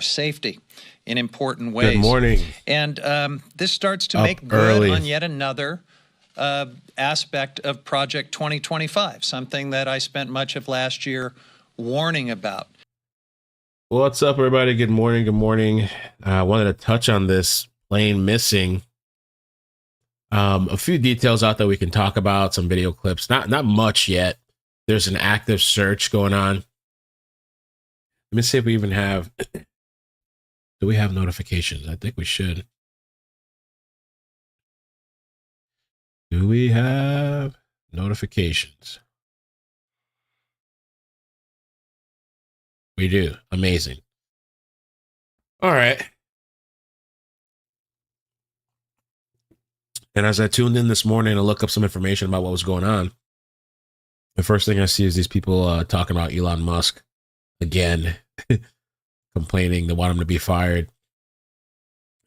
safety in important ways. Good morning. And this starts to Up make good early. on yet another aspect of Project 2025, something that I spent much of last year warning about. What's up, everybody? Good morning. Good morning. I wanted to touch on this plane missing. A few details out there we can talk about, some video clips. Not much yet. There's an active search going on. Let me see if we even have... Do we have notifications? I think we should. Do we have notifications? We do. Amazing. All right. And as I tuned in this morning to look up some information about what was going on, the first thing I see is these people talking about Elon Musk again, complaining they want him to be fired.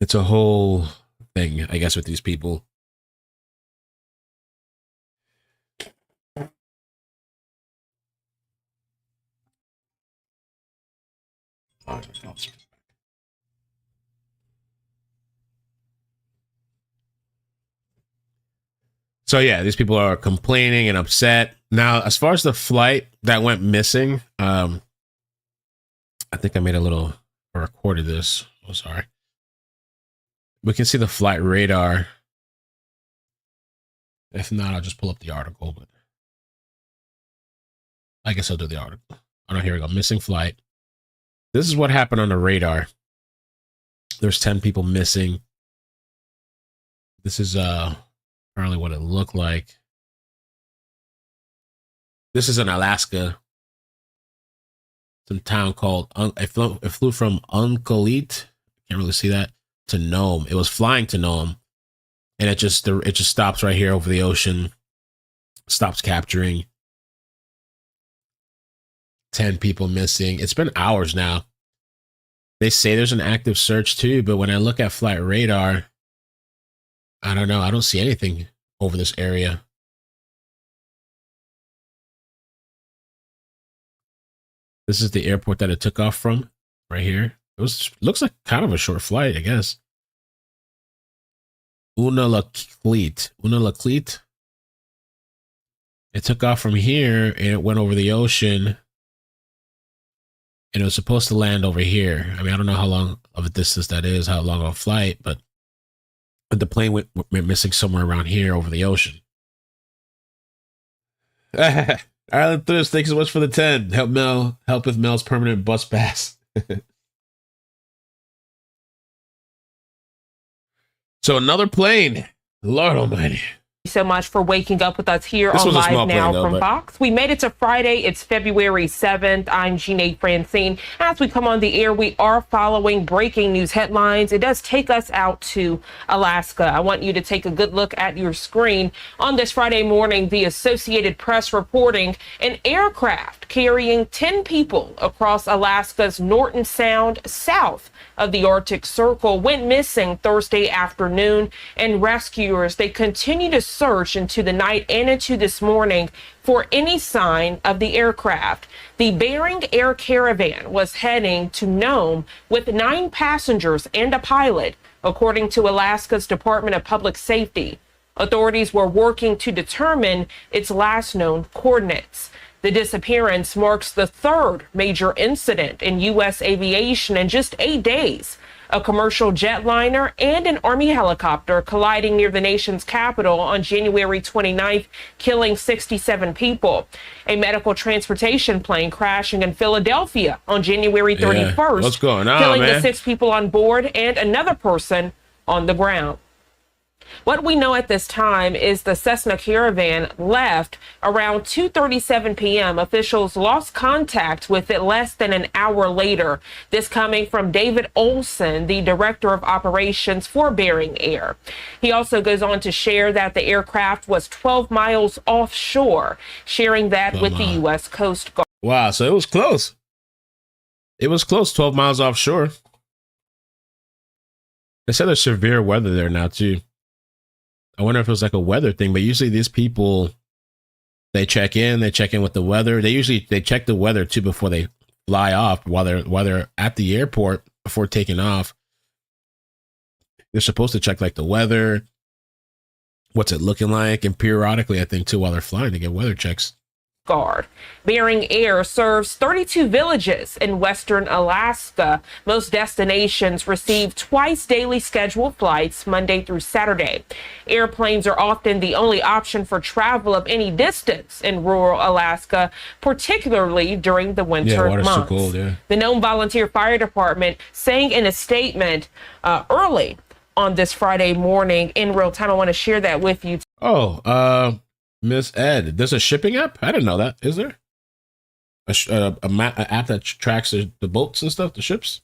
It's a whole thing, I guess, with these people. So yeah, these people are complaining and upset. Now, as far as the flight that went missing, I think I made a little, or recorded this. Oh, sorry. We can see the flight radar. If not, I'll just pull up the article, but I guess I'll do the article. Oh no, here we go. Missing flight. This is what happened on the radar. There's 10 people missing. This is apparently what it looked like. This is in Alaska. Some town called, it flew from Uncolit, can't really see that, to Nome. It was flying to Nome, and it just stops right here over the ocean, stops capturing. 10 people missing. It's been hours now. They say there's an active search too, but when I look at flight radar, I don't know. I don't see anything over this area. This is the airport that it took off from, right here. Looks like kind of a short flight, I guess. Unalakleet. It took off from here and it went over the ocean. And it was supposed to land over here. I mean, I don't know how long of a distance that is, how long of a flight, but the plane went missing somewhere around here over the ocean. Ireland Thrift, thanks so much for the 10. Help with Mel's permanent bus pass. So another plane. Lord almighty. So much for waking up with us here on Live Now from Fox. We made it to Friday. It's February 7th. I'm Jeanette Francine. As we come on the air, we are following breaking news headlines. It does take us out to Alaska. I want you to take a good look at your screen. On this Friday morning, the Associated Press reporting an aircraft carrying 10 people across Alaska's Norton Sound south of the Arctic Circle went missing Thursday afternoon, and rescuers, they continue to search into the night and into this morning for any sign of the aircraft. The Bering Air Caravan was heading to Nome with 9 passengers and a pilot, according to Alaska's Department of Public Safety. Authorities were working to determine its last known coordinates. The disappearance marks the 3rd major incident in U.S. aviation in just 8 days. A commercial jetliner and an Army helicopter colliding near the nation's capital on January 29th, killing 67 people. A medical transportation plane crashing in Philadelphia on January 31st, what's going on, killing man? the 6 people on board and another person on the ground. What we know at this time is the Cessna Caravan left around 2:37 p.m. Officials lost contact with it less than an hour later. This coming from David Olson, the director of operations for Bering Air. He also goes on to share that the aircraft was 12 miles offshore, sharing that with the U.S. Coast Guard. Wow, so it was close. It was close, 12 miles offshore. They said there's severe weather there now, too. I wonder if it was like a weather thing, but usually these people, they check in with the weather. They check the weather too before they fly off while they're at the airport. before taking off. They're supposed to check like the weather, what's it looking like, and periodically, I think too, while they're flying, they get weather checks. Guard. Bering Air serves 32 villages in western Alaska. Most destinations receive twice daily scheduled flights, Monday through Saturday. Airplanes are often the only option for travel of any distance in rural Alaska, particularly during the winter months. Too cold, yeah. The Nome Volunteer Fire Department saying in a statement early on this Friday morning in real time. I want to share that with you. Miss Ed, there's a shipping app? I didn't know that. Is there? An app that tracks the boats and stuff, the ships?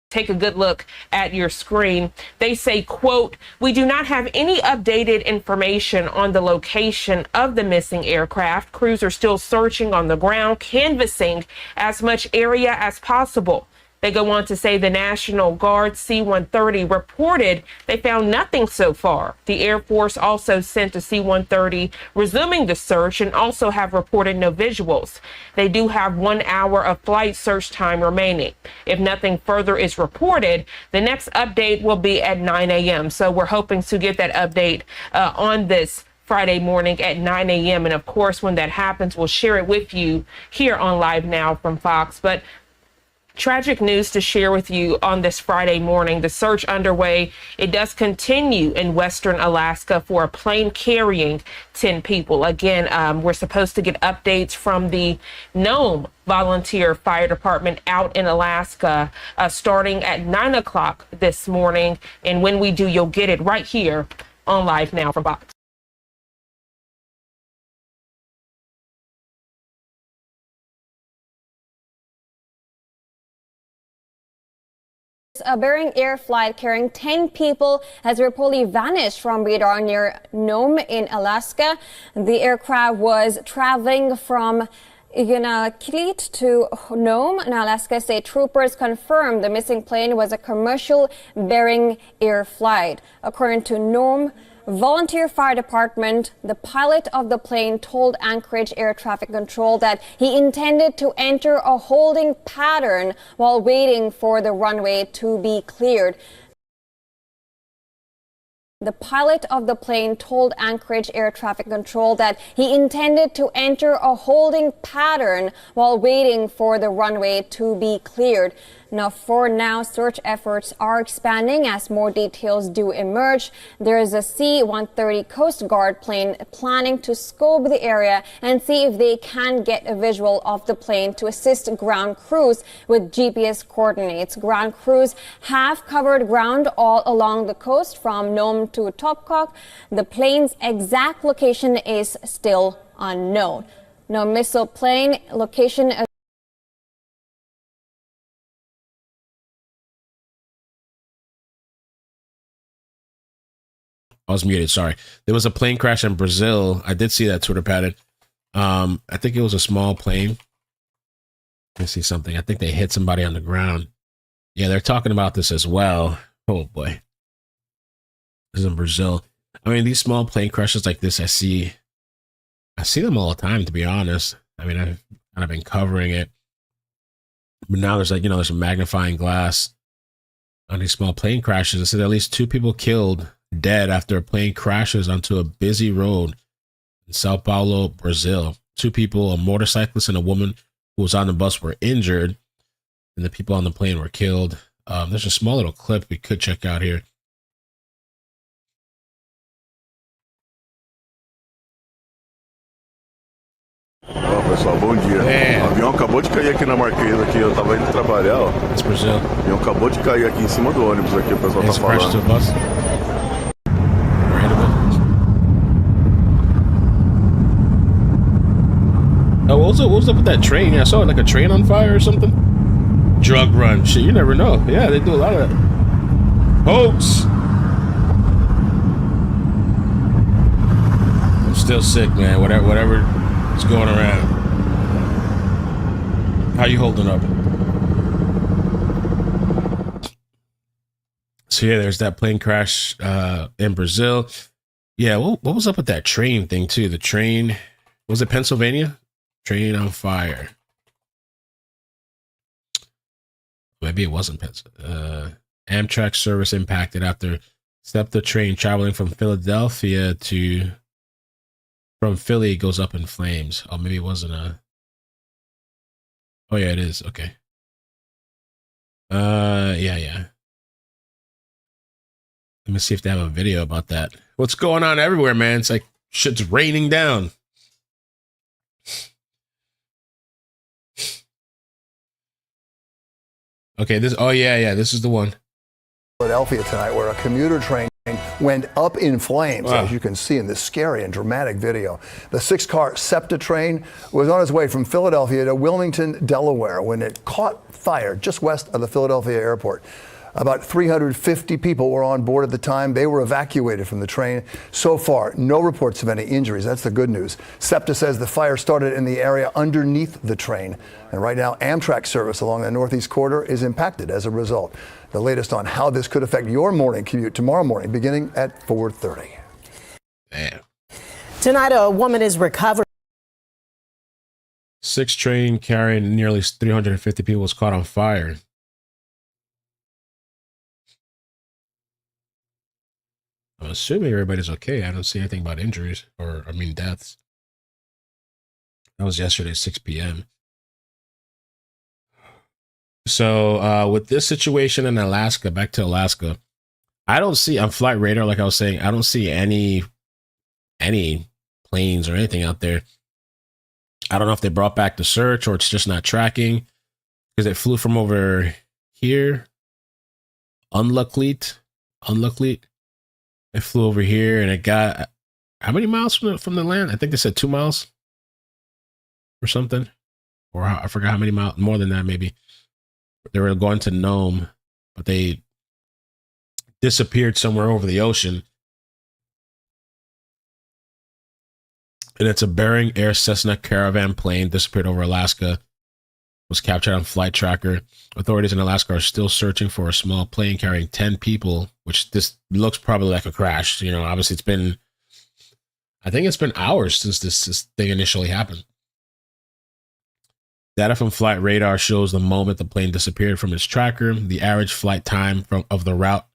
Take a good look at your screen. They say, quote, "We do not have any updated information on the location of the missing aircraft. Crews are still searching on the ground, canvassing as much area as possible." They go on to say the National Guard C-130 reported they found nothing so far. The Air Force also sent a C-130 resuming the search and also have reported no visuals. They do have 1 hour of flight search time remaining. If nothing further is reported, the next update will be at 9 a.m. So we're hoping to get that update on this Friday morning at 9 a.m. And of course, when that happens, we'll share it with you here on Live Now from Fox. But tragic news to share with you on this Friday morning. The search underway. It does continue in western Alaska for a plane carrying 10 people. Again, we're supposed to get updates from the Nome Volunteer Fire Department out in Alaska starting at 9 o'clock this morning. And when we do, you'll get it right here on Live Now from Fox. A Bering Air flight carrying 10 people has reportedly vanished from radar near Nome in Alaska. The aircraft was traveling from Unalakleet to Nome. Now, Alaska State troopers confirmed the missing plane was a commercial Bering Air flight. According to Nome Volunteer Fire Department, the pilot of the plane told Anchorage Air Traffic Control that he intended to enter a holding pattern while waiting for the runway to be cleared. The pilot of the plane told Anchorage Air Traffic Control that he intended to enter a holding pattern while waiting for the runway to be cleared. Now, for now, search efforts are expanding as more details do emerge. There is a C-130 Coast Guard plane planning to scope the area and see if they can get a visual of the plane to assist ground crews with GPS coordinates. Ground crews have covered ground all along the coast from Nome to Topkok. The plane's exact location is still unknown. No missile plane location. I was muted. Sorry. There was a plane crash in Brazil. I did see that Twitter pattern. I think it was a small plane. Let me see something. I think they hit somebody on the ground. Yeah, they're talking about this as well. Oh boy. This is in Brazil. I mean, these small plane crashes like this, I see them all the time, to be honest. I mean, I've kind of been covering it. But now there's there's a magnifying glass on these small plane crashes. I said at least 2 people killed, dead after a plane crashes onto a busy road in Sao Paulo, Brazil. 2 people, a motorcyclist and a woman who was on the bus, were injured, and the people on the plane were killed. There's a small little clip we could check out here. Pessoal, bom dia. O avião acabou de cair aqui na Marquesa, aqui. Eu tava indo trabalhar, ó. That's Brazil. O avião acabou de cair aqui em cima do ônibus aqui, o pessoal tá falando. Oh, what was up with that train? I saw like a train on fire or something. Drug run. Shit, you never know. Yeah, they do a lot of that. Hoax. I'm still sick, man. Whatever is going around. How you holding up? So yeah, there's that plane crash in Brazil. Yeah, what was up with that train thing too? The train, was it Pennsylvania? Train on fire. Maybe it wasn't Amtrak service impacted after SEPTA train traveling from Philadelphia from Philly goes up in flames. Oh, maybe it wasn't oh yeah, it is. Okay. Yeah. Let me see if they have a video about that. What's going on everywhere, man? It's like shit's raining down. Okay, this is the one. Philadelphia tonight, where a commuter train went up in flames, as you can see in this scary and dramatic video. The 6-car SEPTA train was on its way from Philadelphia to Wilmington, Delaware, when it caught fire just west of the Philadelphia airport. About 350 people were on board at the time. They were evacuated from the train. So far, no reports of any injuries. That's the good news. SEPTA says the fire started in the area underneath the train. And right now, Amtrak service along the Northeast Corridor is impacted as a result. The latest on how this could affect your morning commute tomorrow morning, beginning at 4:30. Damn. Tonight, a woman is recovered. 6 train carrying nearly 350 people was caught on fire. I'm assuming everybody's okay. I don't see anything about injuries deaths. That was yesterday, 6 p.m. So with this situation in Alaska, back to Alaska, I don't see on Flight Radar, like I was saying, I don't see any planes or anything out there. I don't know if they brought back the search or it's just not tracking because it flew from over here. Unluckily. It flew over here and it got how many miles from the land? I think they said 2 miles or something. Or I forgot how many miles, more than that maybe. They were going to Nome, but they disappeared somewhere over the ocean. And it's a Bering Air Cessna Caravan plane disappeared over Alaska. Was captured on Flight Tracker. Authorities in Alaska are still searching for a small plane carrying 10 people, which this looks probably like a crash. You know, obviously I think it's been hours since this thing initially happened. Data from Flight Radar shows the moment the plane disappeared from its tracker. The average flight time of the route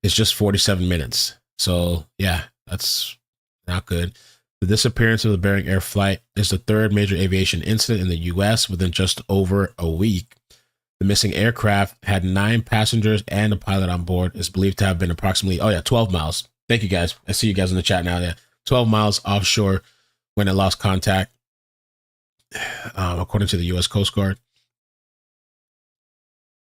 is just 47 minutes. So yeah, that's not good. The disappearance of the Bering Air flight is the third major aviation incident in the U.S. within just over a week. The missing aircraft had 9 passengers and a pilot on board. Is believed to have been approximately 12 miles. Thank you guys. I see you guys in the chat now. Yeah, 12 miles offshore when it lost contact, according to the U.S. Coast Guard.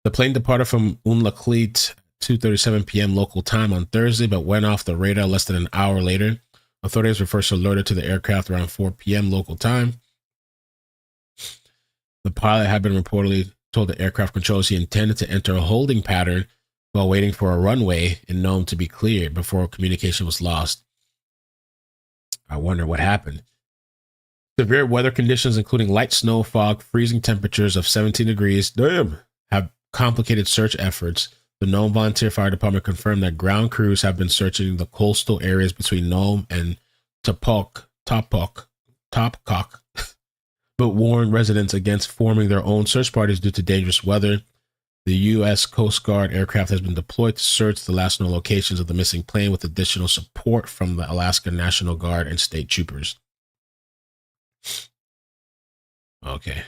The plane departed from Unalakleet 2:37 p.m. local time on Thursday, but went off the radar less than an hour later. Authorities were first alerted to the aircraft around 4 p.m. local time. The pilot had been reportedly told the aircraft controllers he intended to enter a holding pattern while waiting for a runway in Nome to be cleared before communication was lost. I wonder what happened. Severe weather conditions, including light snow, fog, freezing temperatures of 17 degrees, have complicated search efforts. The Nome Volunteer Fire Department confirmed that ground crews have been searching the coastal areas between Nome and Topok, but warned residents against forming their own search parties due to dangerous weather. The U.S. Coast Guard aircraft has been deployed to search the last known locations of the missing plane with additional support from the Alaska National Guard and state troopers. Okay.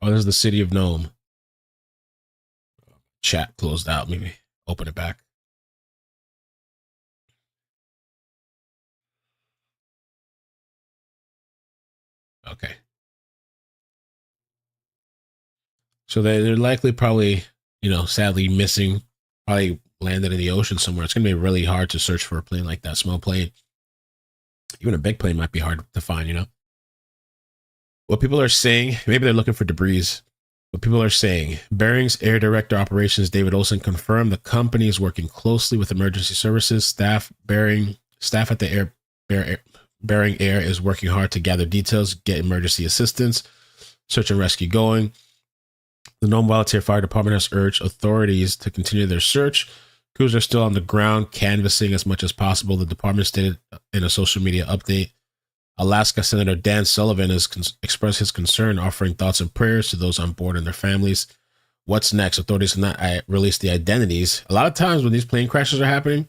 Oh, this is the city of Nome. Chat closed out. Maybe open it back. Okay. So they're likely probably, sadly missing, probably landed in the ocean somewhere. It's going to be really hard to search for a plane like that, small plane. Even a big plane might be hard to find, What people are saying, maybe they're looking for debris. What people are saying, Bering's Air Director Operations David Olson confirmed the company is working closely with emergency services. Staff at the Bering Air is working hard to gather details, get emergency assistance, search and rescue going. The Nome Volunteer Fire Department has urged authorities to continue their search. Crews are still on the ground canvassing as much as possible. The department stated in a social media update. Alaska Senator Dan Sullivan has expressed his concern, offering thoughts and prayers to those on board and their families. what's next? Authorities have not released the identities. A lot of times when these plane crashes are happening,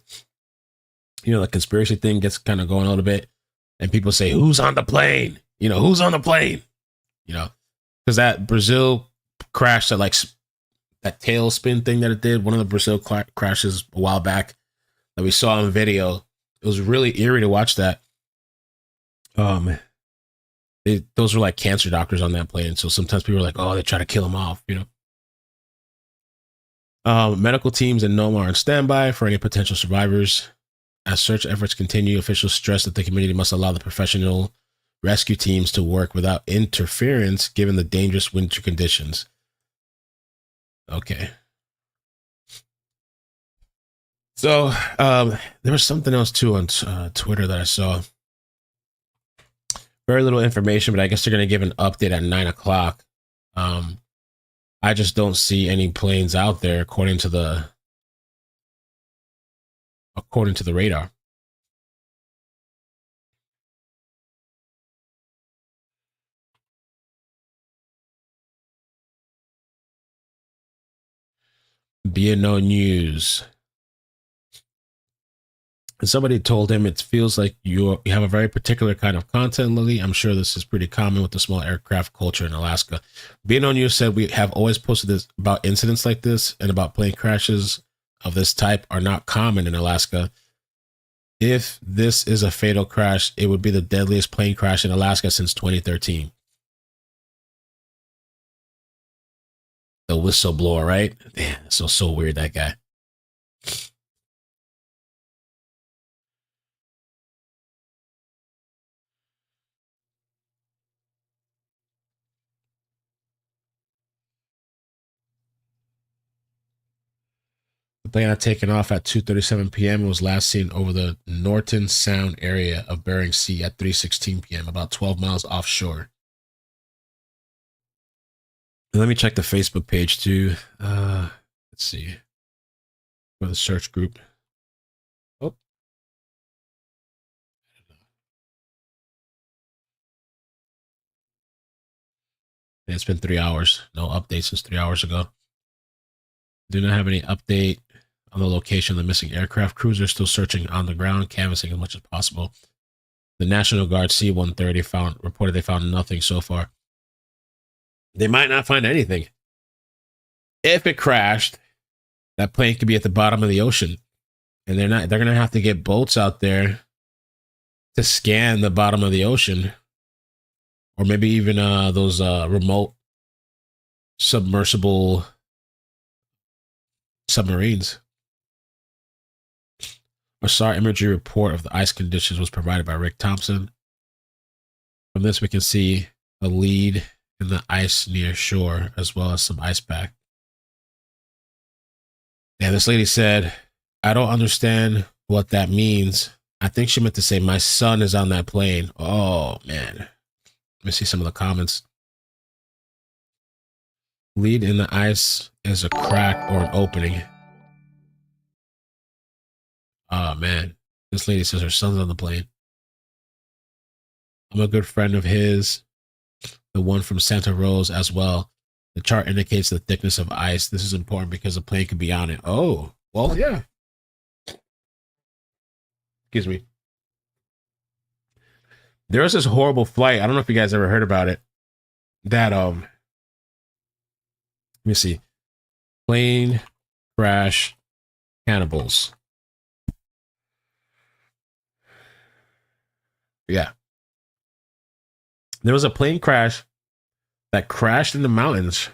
the conspiracy thing gets kind of going a little bit, and people say, who's on the plane? Who's on the plane? Because that Brazil crash, that tail spin thing that it did, one of the Brazil crashes a while back that we saw on video, it was really eerie to watch that. Those were like cancer doctors on that plane. So sometimes people are like, oh, they try to kill them off, Medical teams in Nome are on standby for any potential survivors. As search efforts continue, officials stress that the community must allow the professional rescue teams to work without interference given the dangerous winter conditions. Okay. So there was something else too on Twitter that I saw. Very little information, but I guess they're going to give an update at 9 o'clock. I just don't see any planes out there according to the radar. BNO News. And somebody told him it feels like you have a very particular kind of content, Lily. I'm sure this is pretty common with the small aircraft culture in Alaska. BNO News said we have always posted this about incidents like this and about plane crashes of this type are not common in Alaska. If this is a fatal crash, it would be the deadliest plane crash in Alaska since 2013. The whistleblower, right? Man, so weird, that guy. The plane had taken off at 2:37 p.m. and was last seen over the Norton Sound area of Bering Sea at 3:16 p.m., about 12 miles offshore. Let me check the Facebook page too. Let's see. For the search group. Oh. Yeah, it's been 3 hours. No update since 3 hours ago. Do not have any update on the location of the missing aircraft. Crews are still searching on the ground, canvassing as much as possible. The National Guard C-130 reported they found nothing so far. They might not find anything. If it crashed, that plane could be at the bottom of the ocean. And they're going to have to get boats out there to scan the bottom of the ocean. Or maybe even those remote submersible submarines. A SAR imagery report of the ice conditions was provided by Rick Thompson. From this, we can see a lead in the ice near shore, as well as some ice pack. Yeah, this lady said, I don't understand what that means. I think she meant to say, my son is on that plane. Oh, man. Let me see some of the comments. Lead in the ice is a crack or an opening. Oh, man. This lady says her son's on the plane. I'm a good friend of his. The one from Santa Rosa as well. The chart indicates the thickness of ice. This is important because the plane could be on it. Oh, well, yeah. Excuse me. There was this horrible flight. I don't know if you guys ever heard about it. That, let me see. Plane crash cannibals. Yeah. There was a plane crash that crashed in the mountains.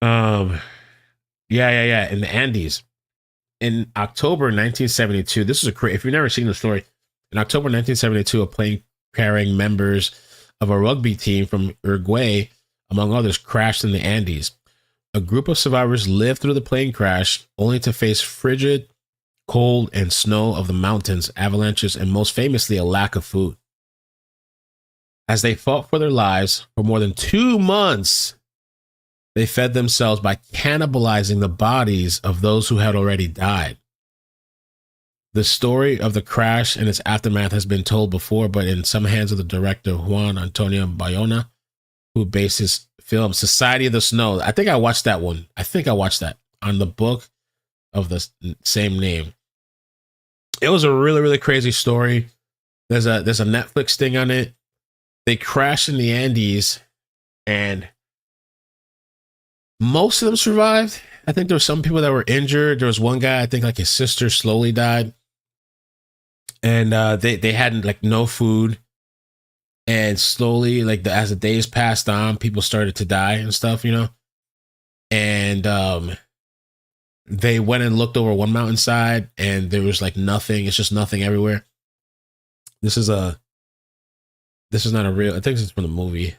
Yeah, in the Andes. In October 1972, this is if you've never seen the story, in October 1972, a plane carrying members of a rugby team from Uruguay, among others, crashed in the Andes. A group of survivors lived through the plane crash, only to face frigid cold and snow of the mountains, avalanches, and most famously, a lack of food. As they fought for their lives for more than 2 months, they fed themselves by cannibalizing the bodies of those who had already died. The story of the crash and its aftermath has been told before, but in some hands of the director Juan Antonio Bayona, who based his film Society of the Snow. I think I watched that one. I think I watched that on the book of the same name. It was a really, really crazy story. There's a Netflix thing on it. They crashed in the Andes, and most of them survived. I think there were some people that were injured. There was one guy, I think like his sister slowly died. And they had like no food. And slowly, like as the days passed on, people started to die and stuff, you know? And they went and looked over one mountainside, and there was like nothing. It's just nothing everywhere. This is not a real, I think this is from the movie.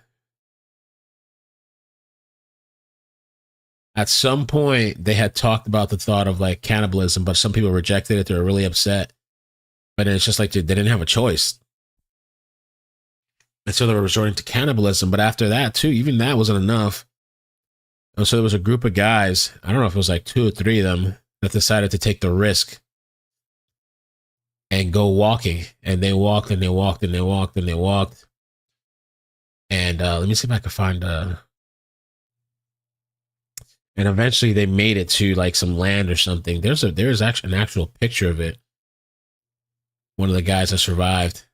At some point, they had talked about the thought of like cannibalism, but some people rejected it. They were really upset. But it's just like they didn't have a choice. And so they were resorting to cannibalism. But after that, too, even that wasn't enough. And so there was a group of guys, I don't know if it was like 2 or 3 of them, that decided to take the risk and go walking. And they walked and they walked and they walked and they walked. And let me see if I can find and eventually they made it to like some land or something. There's actually an actual picture of it. One of the guys that survived,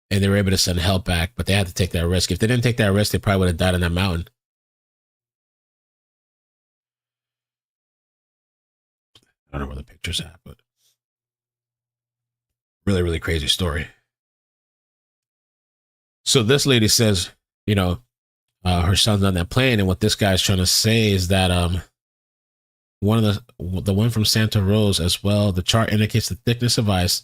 and they were able to send help back, but they had to take that risk. If they didn't take that risk, they probably would have died on that mountain. I don't know where the picture's at, but really, really crazy story. So this lady says, you know, her son's on that plane, and what this guy's trying to say is that one of the one from Santa Rosa as well, the chart indicates the thickness of ice.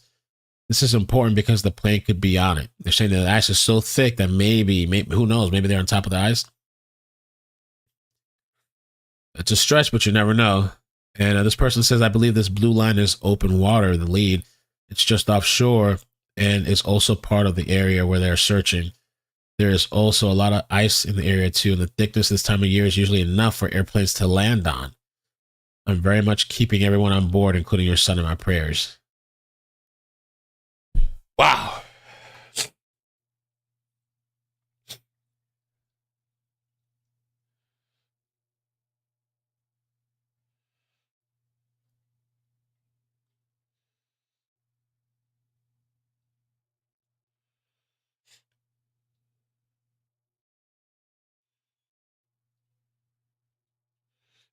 This is important because the plane could be on it. They're saying that the ice is so thick that maybe who knows, maybe they're on top of the ice. It's a stretch, but you never know. And this person says, I believe this blue line is open water, the lead. It's just offshore, and it's also part of the area where they're searching. There is also a lot of ice in the area too, and the thickness this time of year is usually enough for airplanes to land on. I'm very much keeping everyone on board, including your son, in my prayers. Wow.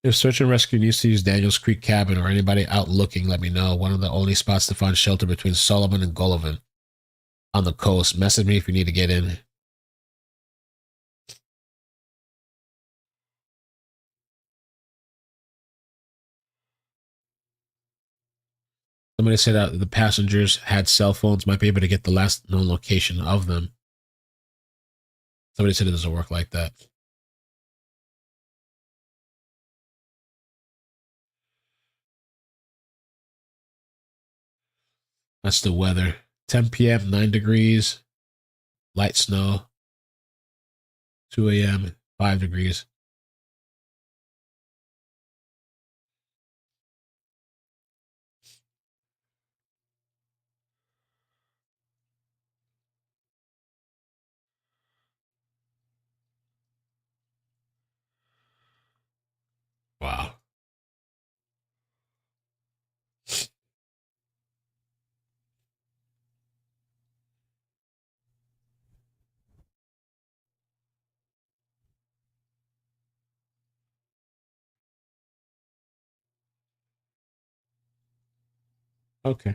If search and rescue needs to use Daniels Creek Cabin or anybody out looking, let me know. One of the only spots to find shelter between Sullivan and Gullivan on the coast. Message me if you need to get in. Somebody said that the passengers had cell phones, might be able to get the last known location of them. Somebody said it doesn't work like that. That's the weather. 10 p.m., 9 degrees, light snow. 2 a.m., 5 degrees. Wow. Okay.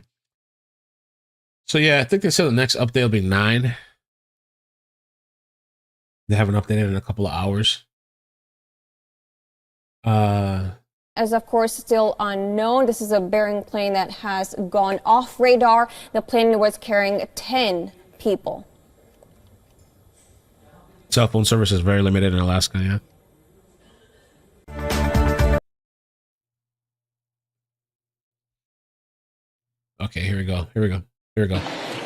So yeah, I think they said the next update will be 9. They haven't updated in a couple of hours. As of course still unknown. This is a Bering plane that has gone off radar. The plane was carrying 10 people. Cell phone service is very limited in Alaska, yeah. Okay, here we go.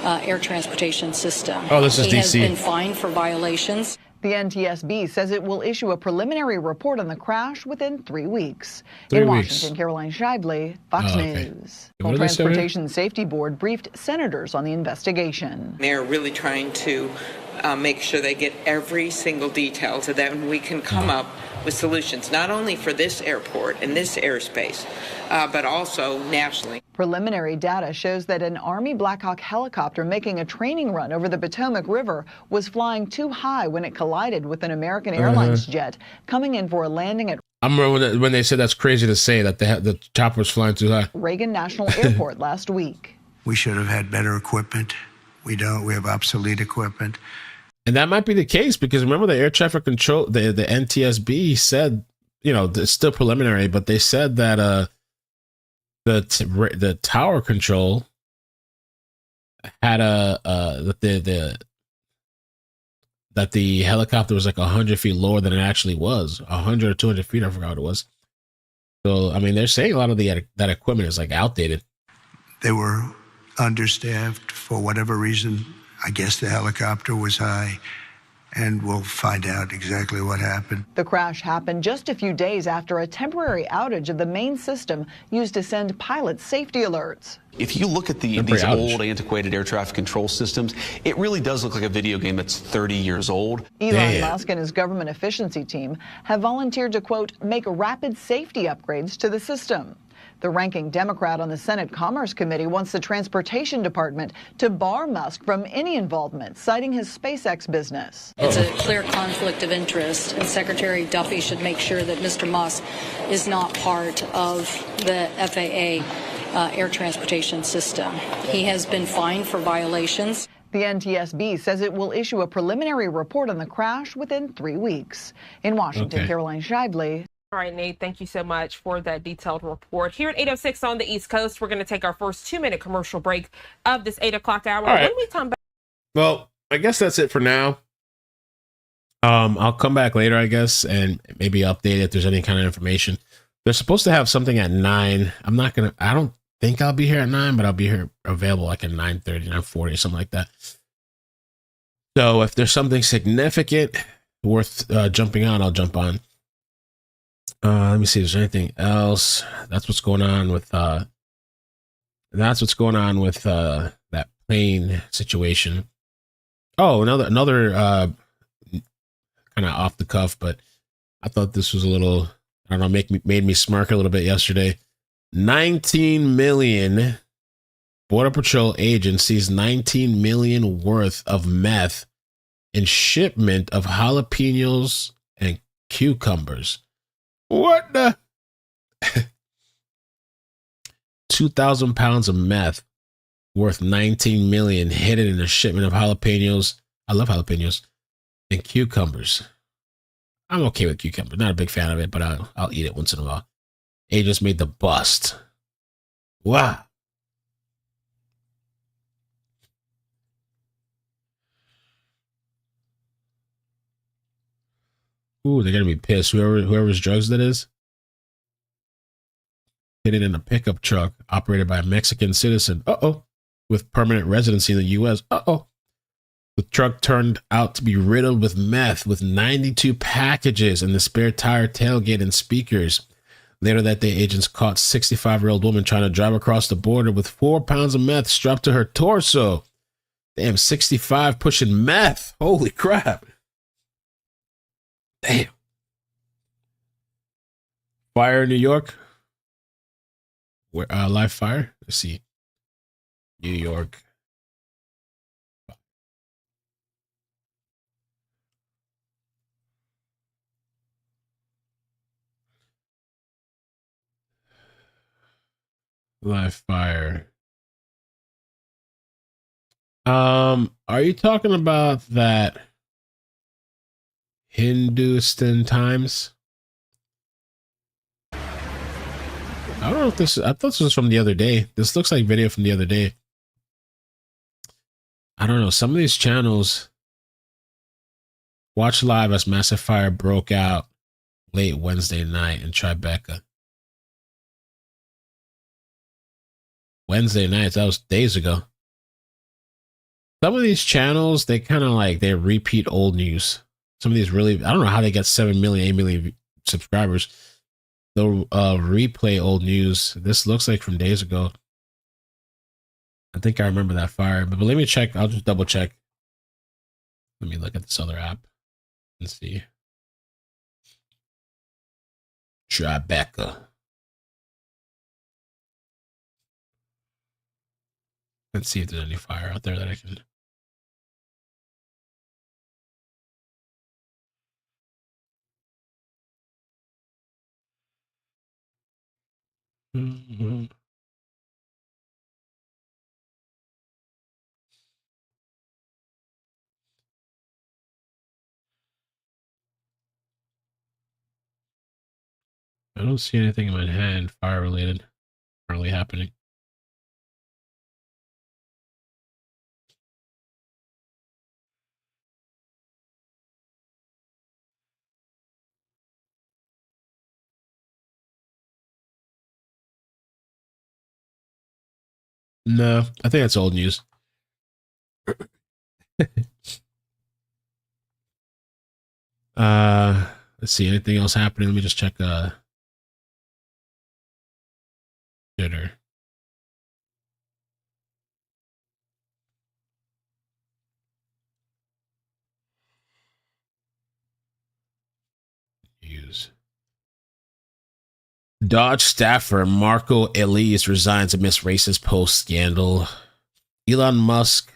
Air transportation system. Oh, this is he DC. Has been fined for violations. The NTSB says it will issue a preliminary report on the crash within 3 weeks. 3 In weeks. Washington, Caroline Scheibele, Fox News. What The did they say? Transportation Safety Board briefed senators on the investigation. They're really trying to make sure they get every single detail so that we can come up with solutions, not only for this airport and this airspace, but also nationally. Preliminary data shows that an Army Black Hawk helicopter making a training run over the Potomac River was flying too high when it collided with an American Airlines jet coming in for a landing at I remember when they said that's crazy to say that the chopper was flying too high. Reagan National Airport last week. We should have had better equipment. We don't. We have obsolete equipment. And that might be the case because remember the air traffic control, the NTSB said, it's still preliminary, but they said that the tower control had that the helicopter was like 100 feet lower than it actually was, 100 or 200 feet. I forgot what it was. So I mean, they're saying a lot of that equipment is like outdated. They were understaffed for whatever reason. I guess the helicopter was high, and we'll find out exactly what happened. The crash happened just a few days after a temporary outage of the main system used to send pilots safety alerts. If you look at these old, antiquated air traffic control systems, it really does look like a video game that's 30 years old. Elon Musk and his government efficiency team have volunteered to, quote, make rapid safety upgrades to the system. The ranking Democrat on the Senate Commerce Committee wants the Transportation Department to bar Musk from any involvement, citing his SpaceX business. It's a clear conflict of interest, and Secretary Duffy should make sure that Mr. Musk is not part of the FAA air transportation system. He has been fined for violations. The NTSB says it will issue a preliminary report on the crash within 3 weeks. In Washington, Caroline Scheibele. All right, Nate, thank you so much for that detailed report. Here at 8:06 on the East Coast, we're going to take our first 2-minute commercial break of this 8 o'clock hour. Right. When we come back. Well, I guess that's it for now. I'll come back later, I guess, and maybe update if there's any kind of information. They're supposed to have something at 9. I don't think I'll be here at 9, but I'll be here available like at 9:30, 9:40, something like that. So if there's something significant worth jumping on, I'll jump on. Let me see if there's anything else. That's what's going on with that plane situation. Oh, another kind of off the cuff, but I thought this was a little, I don't know, made me smirk a little bit yesterday. 19 million Border Patrol agents sees 19 million worth of meth in shipment of jalapenos and cucumbers. What the? 2,000 pounds of meth worth 19 million hidden in a shipment of jalapenos. I love jalapenos and cucumbers. I'm okay with cucumbers. Not a big fan of it, but I'll eat it once in a while. Agents made the bust. Wow. Ooh, they're gonna be pissed. Whoever's drugs that is. Hidden in a pickup truck operated by a Mexican citizen. With permanent residency in the U.S. The truck turned out to be riddled with meth with 92 packages in the spare tire tailgate and speakers. Later that day, agents caught 65-year-old woman trying to drive across the border with 4 pounds of meth strapped to her torso. Damn, 65 pushing meth. Holy crap. Damn. Fire in New York. Where live fire? Let's see. New York. Live fire. Are you talking about that Hindustan Times? I don't know if this, I thought this was from the other day. This looks like video from the other day. I don't know. Some of these channels watch live as massive fire broke out late Wednesday night in Tribeca. Wednesday nights, that was days ago. Some of these channels, they kind of like, they repeat old news. some of these really, I don't know how they got 7 million, 8 million subscribers. They'll replay old news. This looks like from days ago. I think I remember that fire, but let me check. I'll just double check. Let me look at this other app and see. Tribeca. Let's see if there's any fire out there that I can. Mm-hmm. I don't see anything in my hand fire related currently happening. No, I think that's old news. Let's see, anything else happening? Let me just check Twitter. News. Dodge staffer Marco Elise resigns amidst racist post scandal. Elon Musk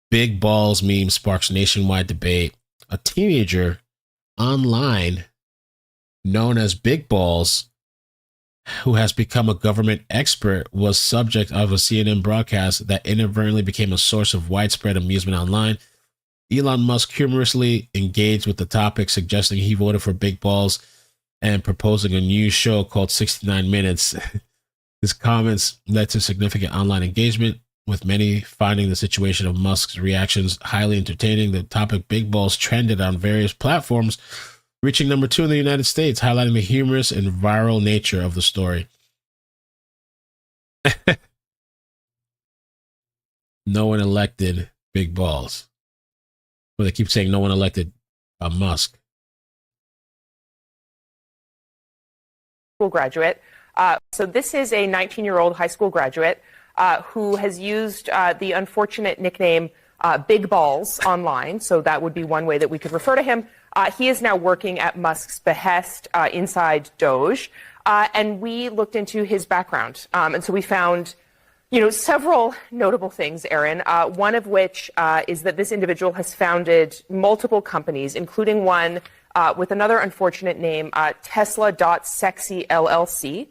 big balls meme sparks nationwide debate. A teenager online known as Big Balls, who has become a government expert, was subject of a CNN broadcast that inadvertently became a source of widespread amusement online. Elon Musk humorously engaged with the topic, suggesting he voted for Big Balls and proposing a new show called 69 Minutes. His comments led to significant online engagement, with many finding the situation of Musk's reactions highly entertaining. The topic Big Balls trended on various platforms, reaching number 2 in the United States, highlighting the humorous and viral nature of the story. No one elected Big Balls. Well, they keep saying no one elected Musk. School graduate. So this is a 19-year-old high school graduate who has used the unfortunate nickname Big Balls online. So that would be one way that we could refer to him. He is now working at Musk's behest inside Doge. And we looked into his background. And so we found, several notable things, Aaron, one of which is that this individual has founded multiple companies, including one with another unfortunate name, Tesla.Sexy LLC,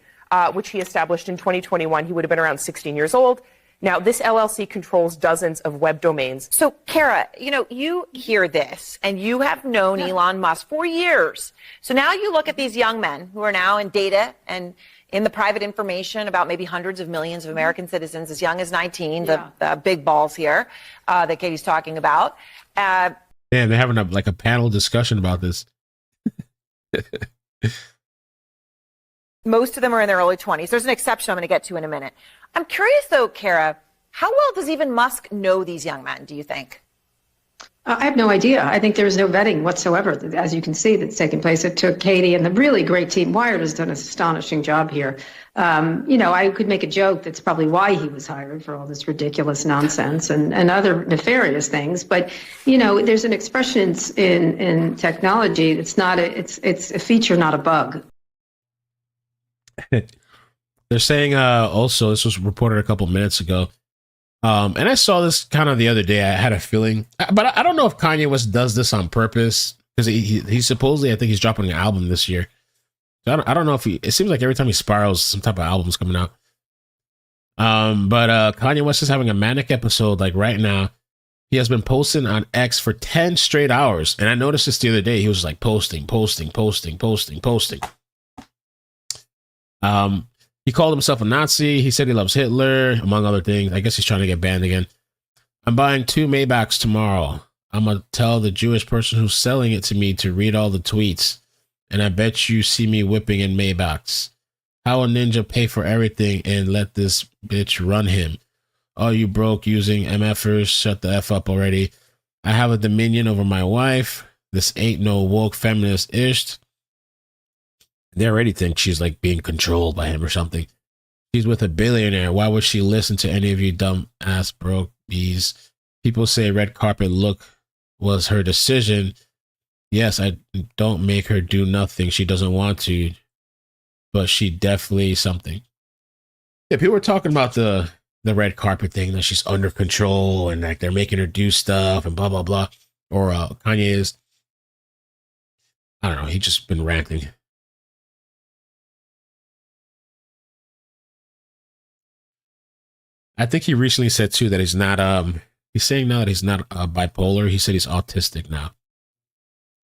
which he established in 2021. He would have been around 16 years old. Now, this LLC controls dozens of web domains. So, Kara, you hear this, and you have known Elon Musk for years. So now you look at these young men who are now in data and in the private information about maybe hundreds of millions of American citizens as young as 19, the big balls here that Katie's talking about. Damn, they're having a panel discussion about this. Most of them are in their early 20s. There's an exception I'm going to get to in a minute. I'm curious, though, Kara, how well does even Musk know these young men, do you think? I have no idea. I think there's no vetting whatsoever, as you can see, that's taken place. It took Katie and the really great team. Wired has done an astonishing job here. I could make a joke that's probably why he was hired for all this ridiculous nonsense and other nefarious things. But, there's an expression in technology that's it's a feature, not a bug. They're saying also, this was reported a couple minutes ago, and I saw this kind of the other day. I had a feeling, but I don't know if Kanye West does this on purpose, because he supposedly, I think he's dropping an album this year. So I don't know if it seems like every time he spirals, some type of album's coming out. But Kanye West is having a manic episode like right now. He has been posting on X for 10 straight hours. And I noticed this the other day. He was like posting. He called himself a Nazi. He said he loves Hitler, among other things. I guess he's trying to get banned again. I'm buying 2 Maybachs tomorrow. I'm going to tell the Jewish person who's selling it to me to read all the tweets. And I bet you see me whipping in Maybachs. How a ninja pay for everything and let this bitch run him. Oh, you broke using MFers. Shut the F up already. I have a dominion over my wife. This ain't no woke feminist ish. They already think she's like being controlled by him or something. She's with a billionaire. Why would she listen to any of you dumb ass broke bees? People say red carpet look was her decision. Yes, I don't make her do nothing she doesn't want to, but she definitely something. Yeah, people were talking about the red carpet thing, that she's under control and like they're making her do stuff and blah blah blah. Or Kanye is, I don't know, he just been ranting. I think he recently said too that he's not he's saying now that he's not bipolar. He said he's autistic now.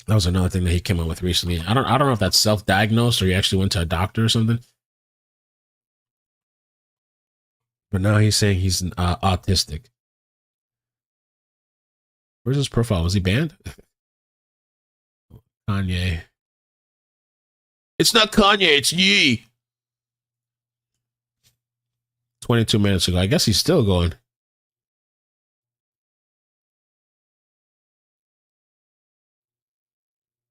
That was another thing that he came up with recently. I don't know if that's self-diagnosed or he actually went to a doctor or something. But now he's saying he's autistic. Where's his profile? Was he banned? Kanye. It's not Kanye, it's Ye. 22 minutes ago. I guess he's still going.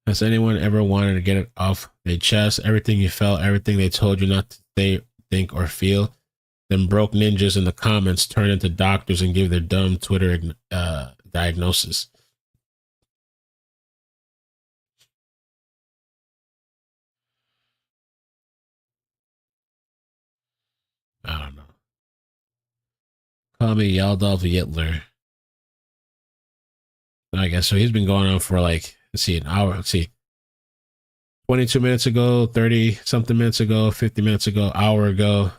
Has anyone ever wanted to get it off their chest? Everything you felt, everything they told you not to say, think, or feel. Then broke ninjas in the comments turn into doctors and give their dumb Twitter diagnosis. I don't know. Call me Yaldolf Hitler. I guess so. He's been going on for like, let's see, an hour. Let's see. 22 minutes ago, 30 something minutes ago, 50 minutes ago, hour ago,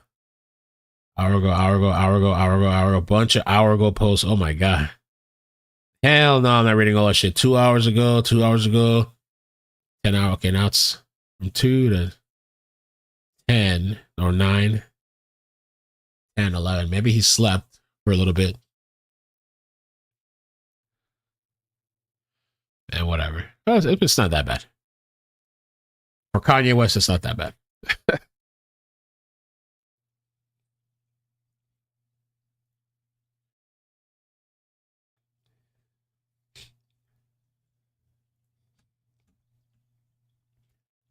bunch of hour ago posts. Oh my God. Hell no, I'm not reading all that shit. 2 hours ago, 2 hours ago, 10 hours. Okay, now it's from 2 to 10 or 9, 10, 11. Maybe he slept for a little bit. And whatever. It's not that bad. For Kanye West, it's not that bad.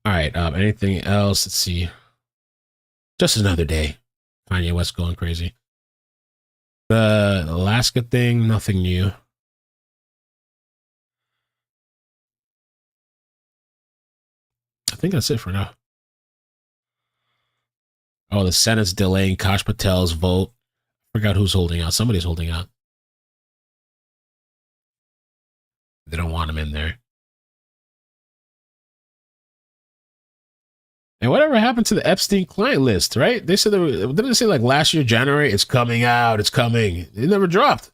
All right. Anything else? Let's see. Just another day. Kanye West going crazy. The Alaska thing, nothing new. I think that's it for now. Oh, the Senate's delaying Kash Patel's vote. Forgot who's holding out. Somebody's holding out. They don't want him in there. And whatever happened to the Epstein client list, right? They said, didn't they say like last year, January, it's coming out, it's coming. It never dropped.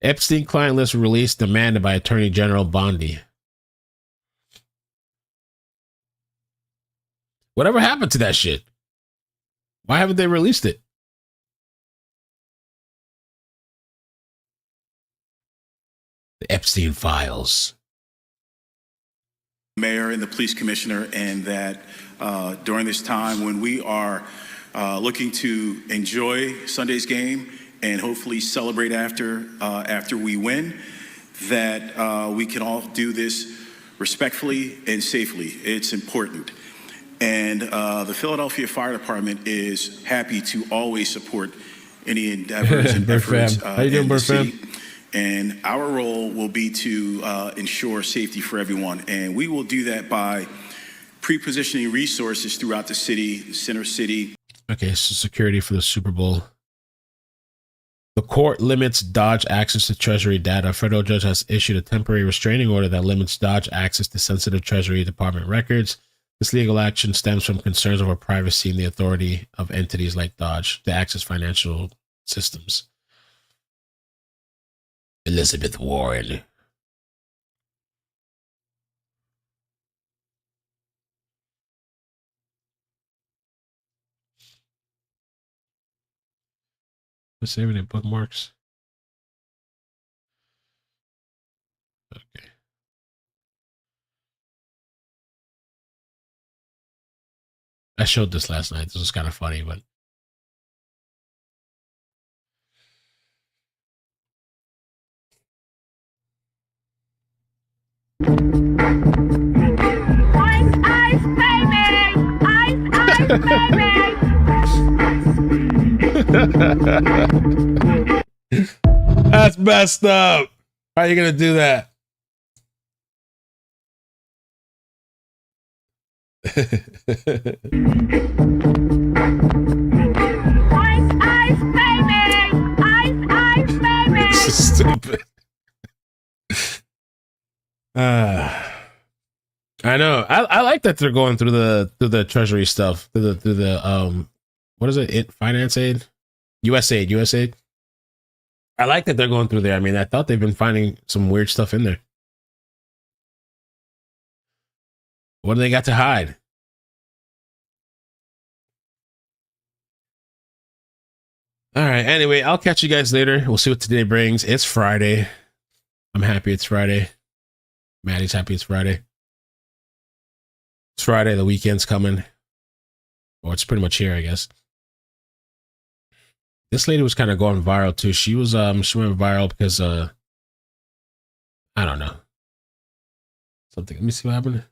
Epstein client list released, demanded by Attorney General Bondi. Whatever happened to that shit? Why haven't they released it? The Epstein files. Mayor and the police commissioner, and that during this time when we are looking to enjoy Sunday's game and hopefully celebrate after we win, that we can all do this respectfully and safely. It's important. And the Philadelphia Fire Department is happy to always support any endeavors and efforts in the city. And our role will be to ensure safety for everyone. And we will do that by pre-positioning resources throughout the city, center city. Okay, so security for the Super Bowl. The court limits Dodge access to Treasury data. A federal judge has issued a temporary restraining order that limits Dodge access to sensitive Treasury Department records. This legal action stems from concerns over privacy and the authority of entities like Dodge to access financial systems. Elizabeth Warren. What's saving it? Bookmarks. Okay. I showed this last night. This was kind of funny, but That's messed up. How are you gonna do that? Ice, baby! Ice, baby! This is stupid. I know. I like that they're going through the Treasury stuff, through the what is it? Finance aid, USAID. I like that they're going through there. I mean, I thought they've been finding some weird stuff in there. What do they got to hide? All right. Anyway, I'll catch you guys later. We'll see what today brings. It's Friday. I'm happy it's Friday. Maddie's happy it's Friday. It's Friday. The weekend's coming. Or it's pretty much here, I guess. This lady was kind of going viral too. She went viral because I don't know. Something. Let me see what happened.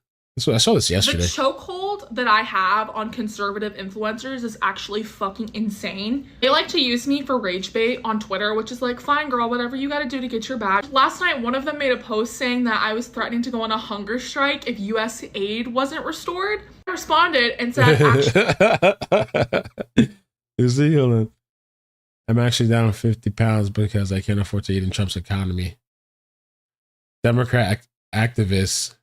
I saw this yesterday. The chokehold that I have on conservative influencers is actually fucking insane. They like to use me for rage bait on Twitter, which is like, fine girl, whatever you gotta do to get your bag. Last night, one of them made a post saying that I was threatening to go on a hunger strike if US aid wasn't restored. I responded and said, actually, is he? Hold on. I'm actually down 50 pounds because I can't afford to eat in Trump's economy. Democrat activist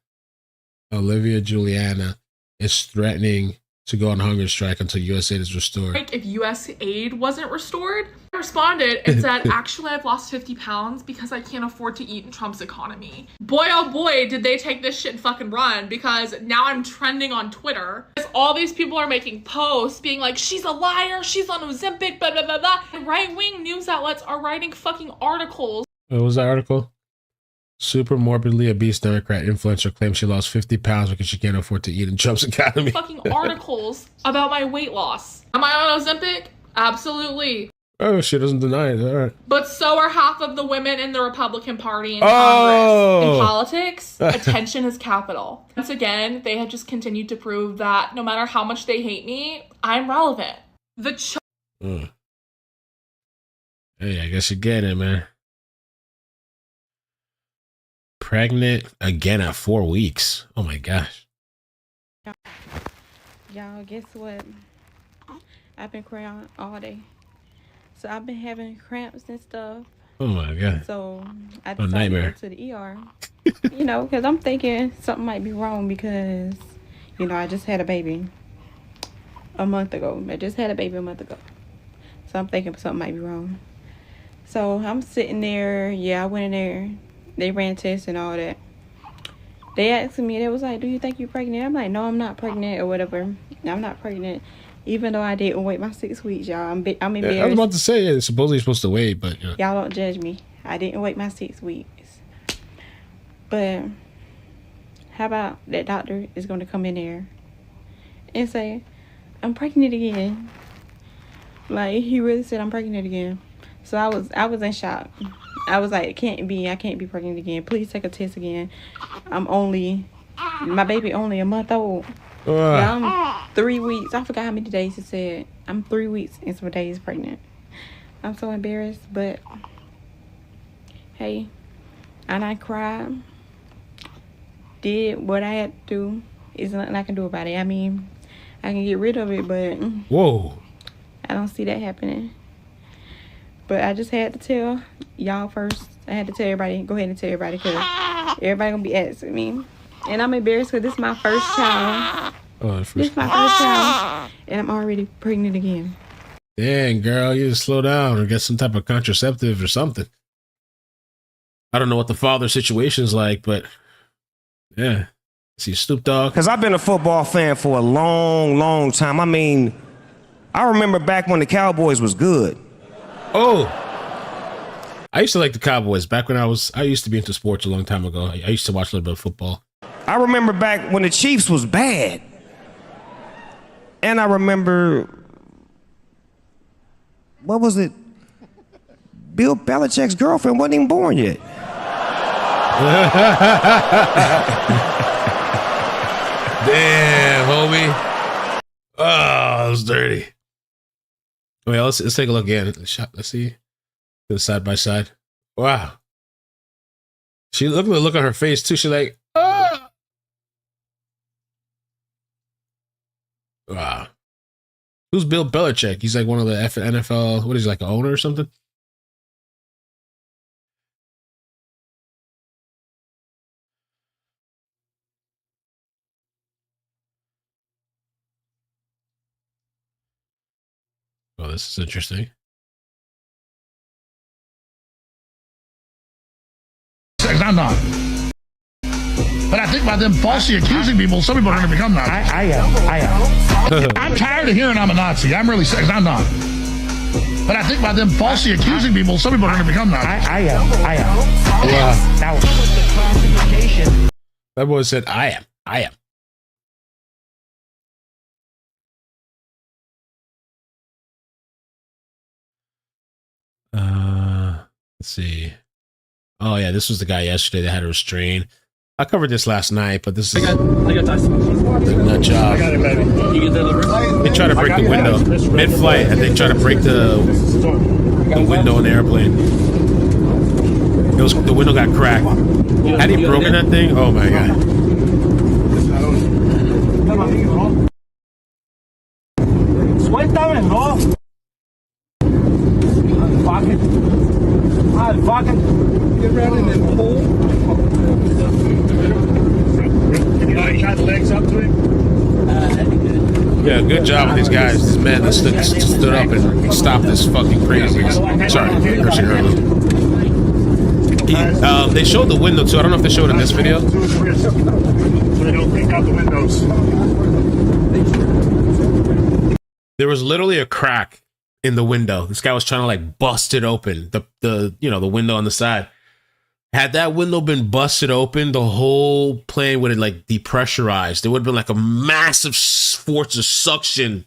Olivia Juliana is threatening to go on hunger strike until US aid is restored. like if US aid wasn't restored. I responded and said, actually, I've lost 50 pounds because I can't afford to eat in Trump's economy. Boy, oh boy, did they take this shit and fucking run, because now I'm trending on Twitter. All these people are making posts being like, she's a liar, she's on Ozempic, blah, blah, blah, blah. And right-wing news outlets are writing fucking articles. What was that article? Super morbidly obese Democrat influencer claims she lost 50 pounds because she can't afford to eat in Trump's economy. Fucking articles about my weight loss. Am I on Ozempic? Absolutely. Oh, she doesn't deny it. All right. But so are half of the women in the Republican Party in Congress. In politics, attention is capital. Once again, they have just continued to prove that no matter how much they hate me, I'm relevant. Hey, I guess you get it, man. Pregnant again at 4 weeks. Oh my gosh. Y'all, guess what? I've been crying all day. So I've been having cramps and stuff. Oh my god. So I decided to go to the ER. You know, because I'm thinking something might be wrong because, you know, I just had a baby a month ago. So I'm thinking something might be wrong. So I'm sitting there. Yeah, I went in there. They ran tests and all that. They asked me, they was like, do you think you're pregnant? I'm like, no, I'm not pregnant or whatever. I'm not pregnant. Even though I didn't wait my 6 weeks, y'all. I'm embarrassed. I was about to say, yeah, supposedly you're supposed to wait, but... You know. Y'all don't judge me. I didn't wait my 6 weeks. But how about that doctor is going to come in there and say, I'm pregnant again. Like, he really said I'm pregnant again. So I was in shock. I was like, I can't be pregnant again. Please take a test again. My baby only a month old. Yeah, I'm 3 weeks. I forgot how many days it said. I'm 3 weeks and some days pregnant. I'm so embarrassed, but hey, and I cried. Did what I had to do. There's nothing I can do about it. I mean, I can get rid of it, but whoa, I don't see that happening. But I just had to tell y'all first. I had to tell everybody. Go ahead and tell everybody, because everybody gonna be asking me. And I'm embarrassed because this is my first child. This is my first child. And I'm already pregnant again. Dang, girl, you just slow down or get some type of contraceptive or something. I don't know what the father situation is like, but yeah. See, Snoop Dogg. Because I've been a football fan for a long, long time. I mean, I remember back when the Cowboys was good. Oh, I used to like the Cowboys back when I used to be into sports a long time ago. I used to watch a little bit of football. I remember back when the Chiefs was bad. And I remember, what was it? Bill Belichick's girlfriend wasn't even born yet. Damn, homie. Oh, was dirty. Wait, let's take a look again. Let's see. Do the side by side. Wow. She look at the look on her face too. She's like, ah. Wow. Who's Bill Belichick? He's like one of the NFL. What is he, like, an owner or something? Oh, this is interesting. I'm not. But I think by them falsely accusing people, some people are going to become Nazis. I am. I'm tired of hearing I'm a Nazi. I'm really sick. I'm not. But I think by them falsely accusing people, some people are going to become Nazis. I am. Yeah. Now, that boy said, I am. Let's see. Oh yeah, this was the guy yesterday that had a restraint. I covered this last night, but this is a nut job. I got it, baby. You get delivered? They try to break the window mid-flight, and they try to break the window in the airplane. The window got cracked. Had he broken that thing? Oh my god! Suéltame, no. Fucking. Get around in the pool. You know, he got the legs up to him. Yeah, good job with these guys. These men that stood up and stopped this fucking craziness. Sorry, cursing early. They showed the window too. I don't know if they showed it in this video. So they don't take out the windows. There was literally a crack in the window. This guy was trying to like bust it open. The window on the side. Had that window been busted open, the whole plane would have like depressurized. There would have been like a massive force of suction.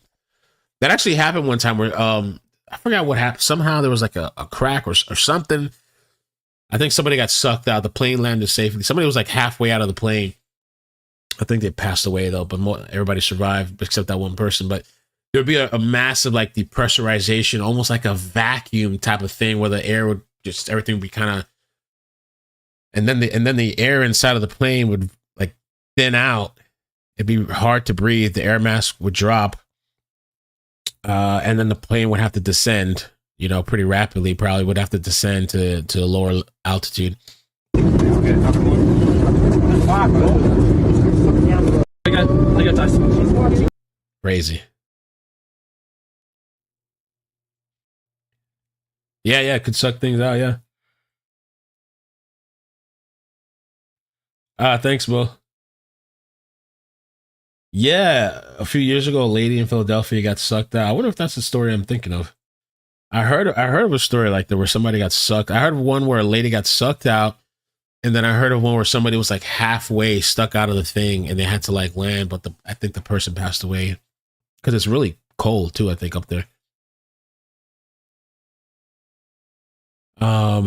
That actually happened one time where I forgot what happened. Somehow there was like a crack or something. I think somebody got sucked out. The plane landed safely. Somebody was like halfway out of the plane. I think they passed away though, but everybody survived except that one person. But there would be a massive like depressurization, almost like a vacuum type of thing where the air would just, everything would be kind of, and then the air inside of the plane would like thin out. It'd be hard to breathe. The air mask would drop. And then the plane would have to descend, pretty rapidly, probably would have to descend to a lower altitude. Crazy. Yeah, it could suck things out, yeah. Thanks, Will. Yeah, a few years ago, a lady in Philadelphia got sucked out. I wonder if that's the story I'm thinking of. I heard of a story like that where somebody got sucked. I heard of one where a lady got sucked out, and then I heard of one where somebody was like halfway stuck out of the thing, and they had to like land, but I think the person passed away because it's really cold too. I think up there. All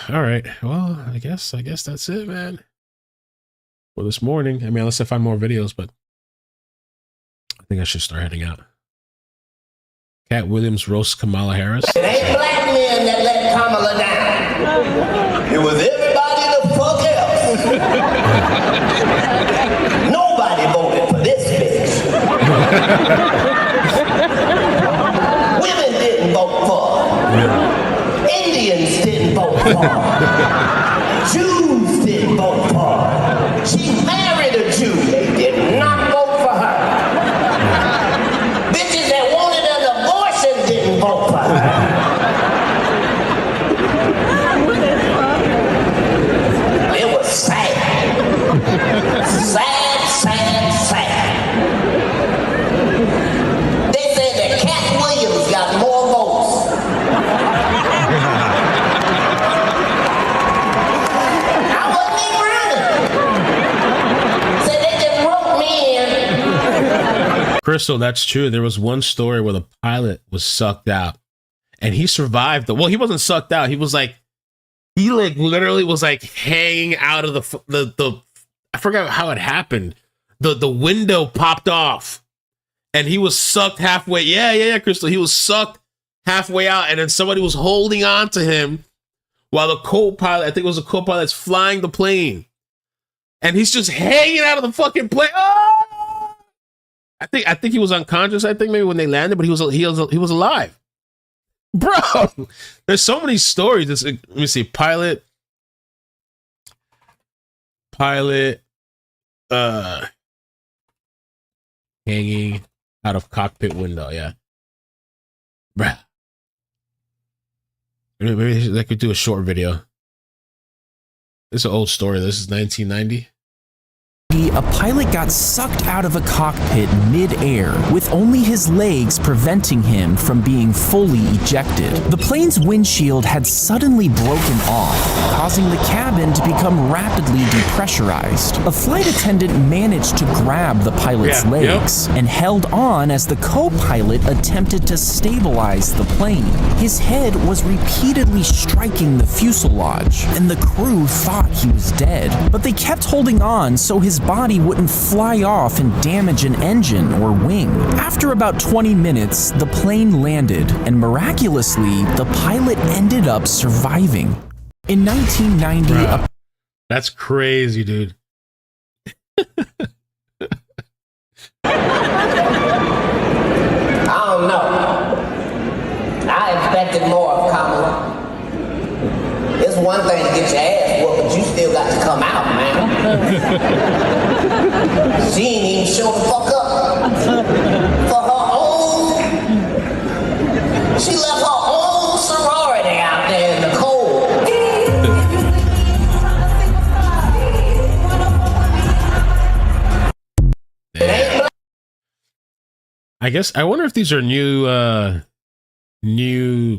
right. Well, I guess that's it, man. For this morning. I mean, unless I find more videos, but I think I should start heading out. Cat Williams roasts Kamala Harris. It ain't black men that let Kamala down. It was everybody the fuck else. Nobody voted for this bitch. Women didn't vote for her. Indians didn't vote for her. Jews didn't vote for her. She married a Jew. They did not vote for her. Bitches that wanted an abortion didn't vote for her. It was sad. Sad. They said that Cat Williams got more votes. I wasn't even running. Said they just wrote me in. Crystal, that's true. There was one story where the pilot was sucked out and he survived. Well, he wasn't sucked out. He was like, literally was like hanging out of the I forgot how it happened. The window popped off and he was sucked halfway. Yeah, Crystal. He was sucked halfway out, and then somebody was holding on to him while the co-pilot, I think it was a co-pilot, that's flying the plane, and he's just hanging out of the fucking plane. Oh! I think he was unconscious. I think maybe when they landed, but he was alive. Bro, there's so many stories. Let me see. Pilot, hanging out of cockpit window. Yeah, bruh. Maybe they could do a short video. This is an old story. This is 1990. A pilot got sucked out of a cockpit mid-air, with only his legs preventing him from being fully ejected. The plane's windshield had suddenly broken off, causing the cabin to become rapidly depressurized. A flight attendant managed to grab the pilot's legs and held on as the co-pilot attempted to stabilize the plane. His head was repeatedly striking the fuselage, and the crew thought he was dead, but they kept holding on so his body wouldn't fly off and damage an engine or wing. After about 20 minutes, the plane landed, and miraculously, the pilot ended up surviving. In 1990, Bruh, that's crazy, dude. I don't know. I expected more of Kamala. It's one thing to get your ass whooped, but you still got to come out, man. She ain't even show the fuck up for her own. She left her own sorority out there in the cold. I guess I wonder if these are new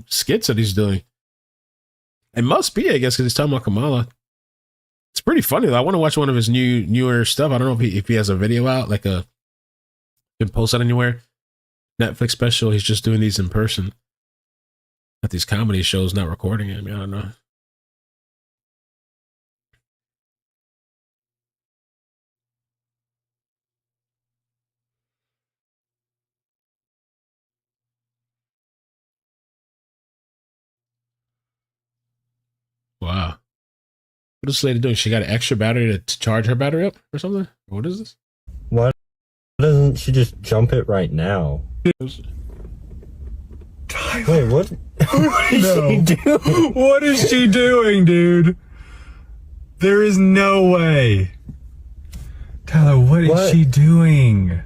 skits that he's doing. It must be, I guess, because he's talking about Kamala. It's pretty funny though. I want to watch one of his newer stuff. I don't know if he has a video out, like can post that anywhere. Netflix special. He's just doing these in person at these comedy shows, not recording it. I mean, I don't know. Wow. What is this lady doing? She got an extra battery to charge her battery up or something? What is this? Why doesn't she just jump it right now? Wait, what? What is she doing? What is she doing, dude? There is no way. Tyler, what is she doing?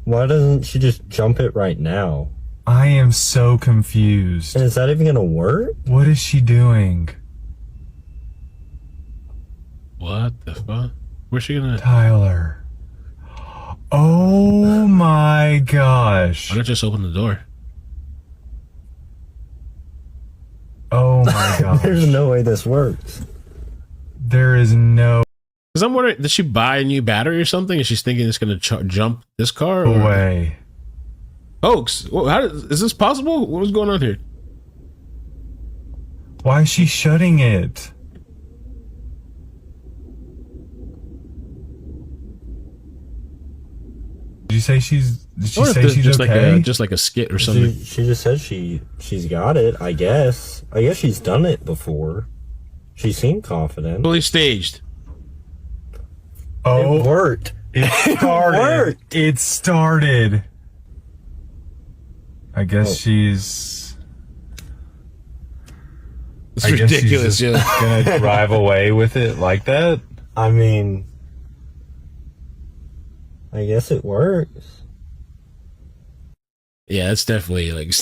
Why doesn't she just jump it right now? I am so confused. And is that even gonna work? What is she doing? What the fuck? Where's she gonna? Tyler. Oh my gosh. Why don't you just open the door? Oh my gosh. There's no way this works. There is no. Because I'm wondering, did she buy a new battery or something? And she's thinking it's gonna jump this car? No way. Folks, is this possible? What is going on here? Why is she shutting it? Did you say she's? Did she say she's just okay? Just like a skit or something. She just said she's got it. I guess she's done it before. She seemed confident. Fully staged. Oh, it worked. It started. It started. I guess she's. It's ridiculous. She's just gonna drive away with it like that. I mean, I guess it works. Yeah, it's definitely like.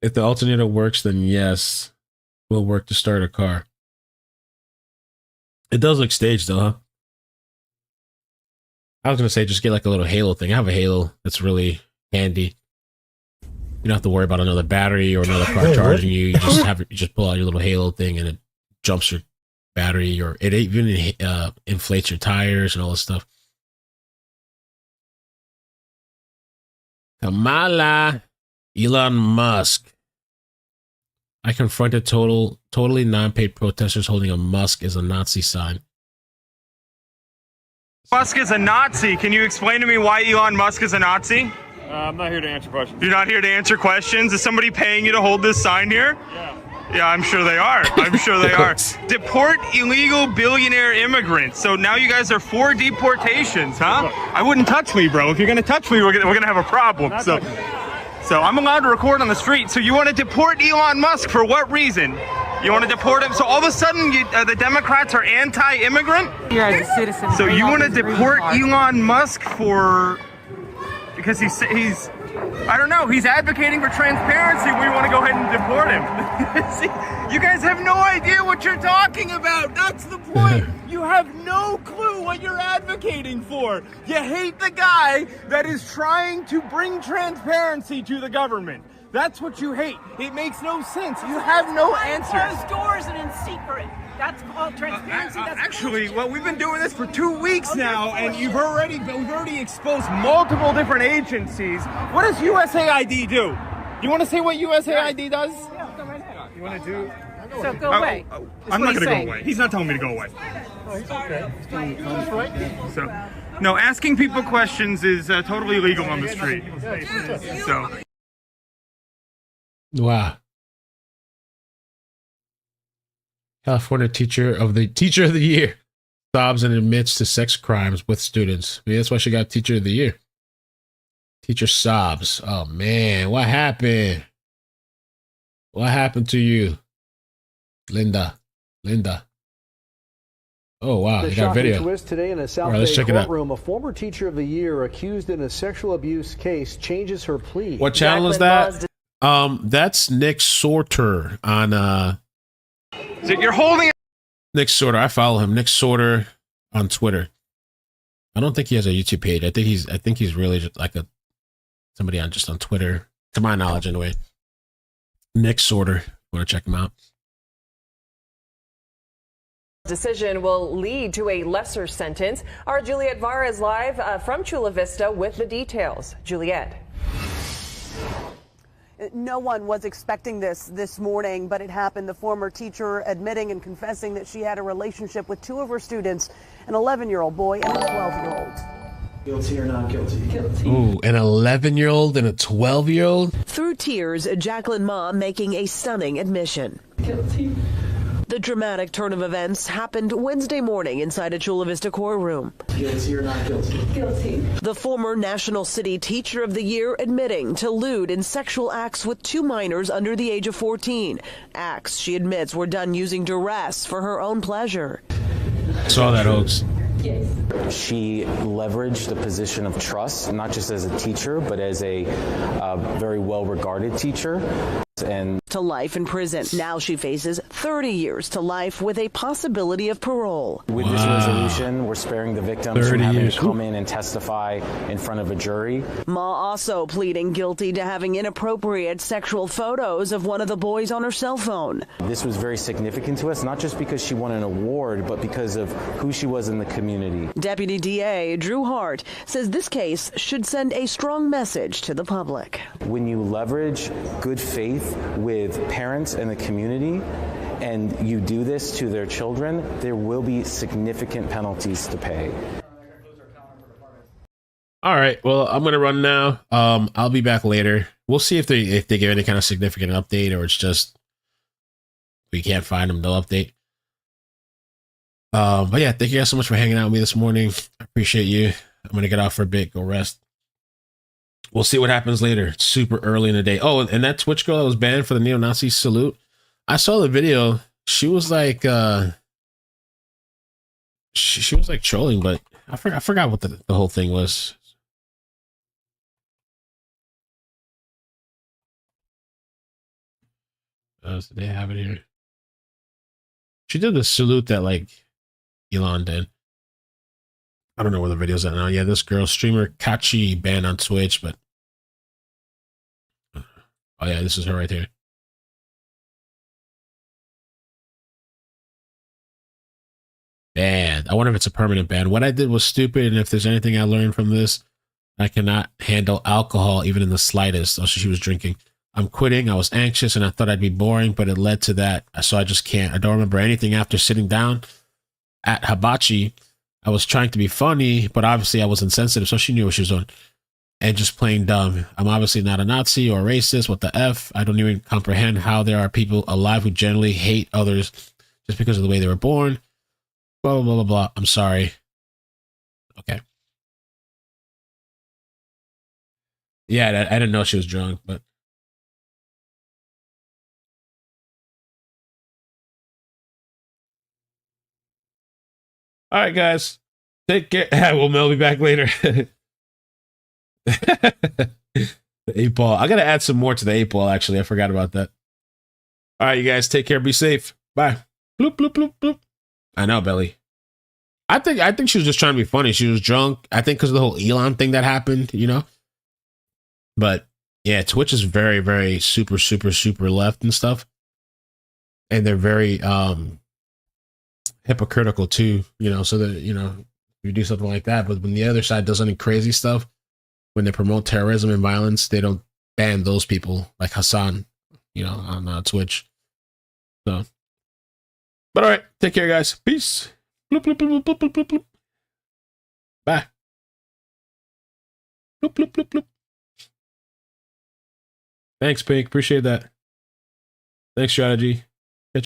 If the alternator works, then yes, will work to start a car. It does look staged though, huh? I was gonna say just get like a little halo thing. I have a halo that's really handy. You don't have to worry about another battery or another car charging you. You just pull out your little halo thing and it jumps your battery, or it even inflates your tires and all this stuff. Kamala, Elon Musk. I confronted totally non-paid protesters holding a Musk as a Nazi sign. Musk is a Nazi. Can you explain to me why Elon Musk is a Nazi? I'm not here to answer questions. You're not here to answer questions? Is somebody paying you to hold this sign here? Yeah. Yeah, I'm sure they are. I'm sure they are. Deport illegal billionaire immigrants. So now you guys are for deportations, huh? I wouldn't touch me, bro. If you're gonna touch me, we're gonna have a problem. So I'm allowed to record on the street. So you want to deport Elon Musk for what reason? You want to deport him? So all of a sudden, the Democrats are anti-immigrant? You're a citizen. So you want to deport Elon Musk because he's I don't know, he's advocating for transparency. We want to go ahead and deport him. See, you guys have no idea what you're talking about. That's the point. You have no clue what you're advocating for. You hate the guy that is trying to bring transparency to the government. That's what you hate. It makes no sense. You have no answers. Closed doors and in secret. That's called transparency. Actually, well, we've been doing this for 2 weeks now, and we've already exposed multiple different agencies. What does USAID do? You want to say what USAID does? Yeah, go right ahead. You want to do? So go away. I'm not going to go away. He's not telling me to go away. Oh, he's okay. So, no, asking people questions is totally legal on the street. So. Wow. California teacher of the year sobs and admits to sex crimes with students. Maybe that's why she got teacher of the year. Teacher sobs. Oh man, what happened? What happened to you, Linda? Oh wow, you got video. Twist today in a South Bay courtroom. A former teacher of the year accused in a sexual abuse case changes her plea. What channel is that? That's Nick Sorter on So you're holding Nick Sorter. I follow him. Nick Sorter on Twitter. I don't think he has a YouTube page. I think he's really just like somebody on Twitter, to my knowledge anyway. Nick Sorter. Want to check him out. Decision will lead to a lesser sentence. Our Juliet Varra is live from Chula Vista with the details. Juliet. No one was expecting this morning, but it happened. The former teacher admitting and confessing that she had a relationship with two of her students, an 11-year-old boy and a 12-year-old. Guilty or not guilty? Guilty. Ooh, an 11-year-old and a 12-year-old? Through tears, Jacqueline Ma making a stunning admission. Guilty. The dramatic turn of events happened Wednesday morning inside a Chula Vista courtroom. Guilty or not guilty? Guilty. The former National City Teacher of the Year admitting to lewd and sexual acts with two minors under the age of 14. Acts she admits were done using duress for her own pleasure. Saw that, hoax. Yes. She leveraged the position of trust, not just as a teacher, but as a very well-regarded teacher. And to life in prison. Now she faces 30 years to life with a possibility of parole. With this resolution, we're sparing the victims from having to come in and testify in front of a jury. Ma also pleading guilty to having inappropriate sexual photos of one of the boys on her cell phone. This was very significant to us, not just because she won an award, but because of who she was in the community. Deputy DA Drew Hart says this case should send a strong message to the public. When you leverage good faith with parents and the community, and you do this to their children, there will be significant penalties to pay. All right, well, I'm gonna run now. I'll be back later. We'll see if they give any kind of significant update, or it's just we can't find them. They'll update. But yeah, thank you guys so much for hanging out with me this morning. I appreciate you. I'm gonna get off for a bit, go rest. We'll see what happens later. It's super early in the day. Oh, and that Twitch girl that was banned for the neo-Nazi salute. I saw the video. She was like, she was like trolling, but I forgot what the whole thing was. So they have it here. She did the salute that like Elon did. I don't know where the video's at now. Yeah, this girl, streamer Kachi, banned on Twitch, but oh yeah, this is her right here. Banned. I wonder if it's a permanent ban. What I did was stupid, and if there's anything I learned from this, I cannot handle alcohol even in the slightest. Also, she was drinking. I'm quitting. I was anxious and I thought I'd be boring, but it led to that. So I just can't. I don't remember anything after sitting down at Hibachi. I was trying to be funny, but obviously I was insensitive, so she knew what she was doing. And just plain dumb. I'm obviously not a Nazi or a racist. What the F? I don't even comprehend how there are people alive who generally hate others just because of the way they were born. Blah, blah, blah, blah, blah. I'm sorry. Okay. Yeah, I didn't know she was drunk, but. All right, guys. Take care. We'll mail me back later. The 8-ball. I got to add some more to the 8-ball, actually. I forgot about that. All right, you guys. Take care. Be safe. Bye. Bloop, bloop, bloop, bloop. I know, Belly. I think she was just trying to be funny. She was drunk. I think because of the whole Elon thing that happened, you know? But yeah, Twitch is very, very super, super, super left and stuff. And they're very hypocritical too, you know, so that, you know, you do something like that. But when the other side does any crazy stuff, when they promote terrorism and violence, they don't ban those people like Hassan, you know, on Twitch. So, but all right, take care, guys. Peace. Bloop, bloop, bloop, bloop, bloop, bloop, bloop. Bye. Bloop, bloop, bloop, bloop. Thanks, Pink. Appreciate that. Thanks, Strategy.